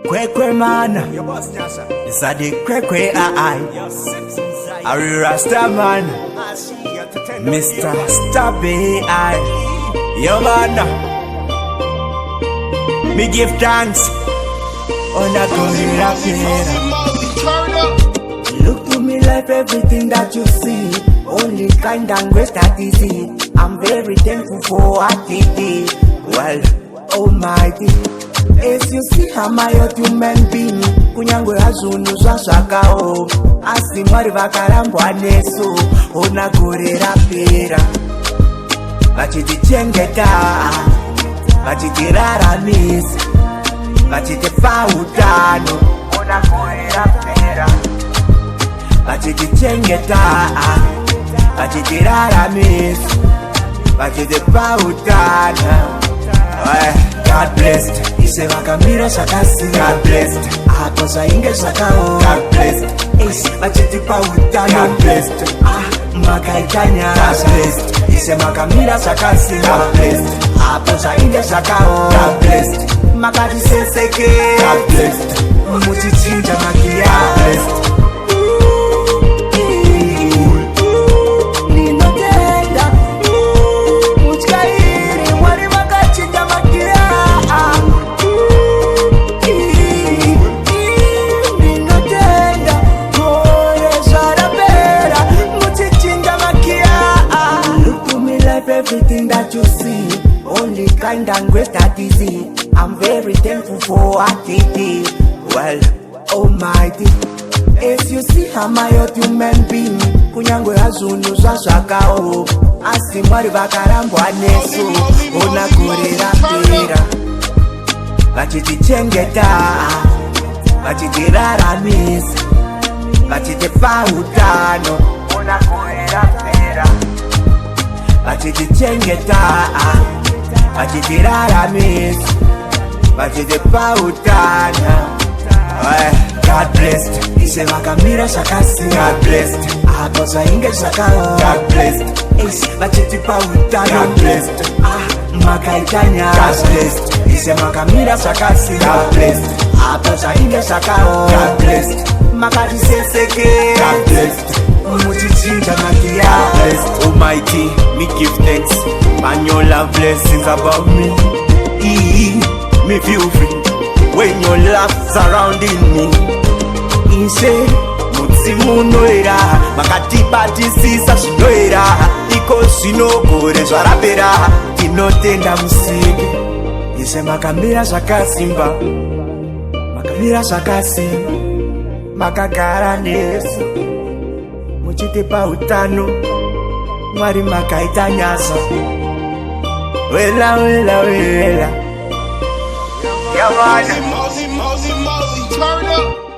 Kwekwe man, it's a the kwekwe I Rasta man, Mr. Stabhe yo man, me give thanks on a Gore Rapera. Look to me like everything that you see, only kind and great that is it. I'm very thankful for what he did. Well, almighty, as you see how my human being kunyangwe hazunu zvasvakao asi Mwari vakarambwa nesu ona Gore Rapera vachitichengeta vachitiraramisa vachitipa utano ona Gore Rapera vachitichengeta vachitiraramisa vachitipa utano. God blessed, ise vakamira zvakasi. God blessed, apo zvainge zvakao. God blessed, vachitipa utano. God blessed, makaita nyasha. God blessed, ise makamira zvakasi. God blessed, apo zvainge zvakao. God blessed, makatiseseke. God blessed, muchichinja makia. God blessed. Everything that you see, only kind and great that is it. I'm very thankful for what he did. Well, almighty, as you see how my human being kunyangwe hazunu zvasvakao asi Mwari vakarambwa nesu ona Gore Rapera vachitichengeta vachitiraramisa vachitipa utano ona Gore Rapera vachitichengeta vachitiraramisa vachitipa utano. God blessed, ise vakamira zvakasi. God blessed, apo zvainge zvakao. God blessed, vachitipa utano. God blessed, makaita nyasha. God blessed, ise makamira zvakasi. God blessed, apo zvainge zvakao. God blessed, makatiseseke. God blessed, muchichinja makia. God blessed, almighty, me give thanks and your love blessings above me. Me feel free when your love surrounding me. Ise mutsimu noera makatibatisisa zvinoera iko zvino Gore zvarapera tinotenda musiki. Ise makamira zvakasimba makamira zvakasimba makagara nesu muchitipa utano Mwari makaita nyasha. Wela wela wela Mosey, turn up.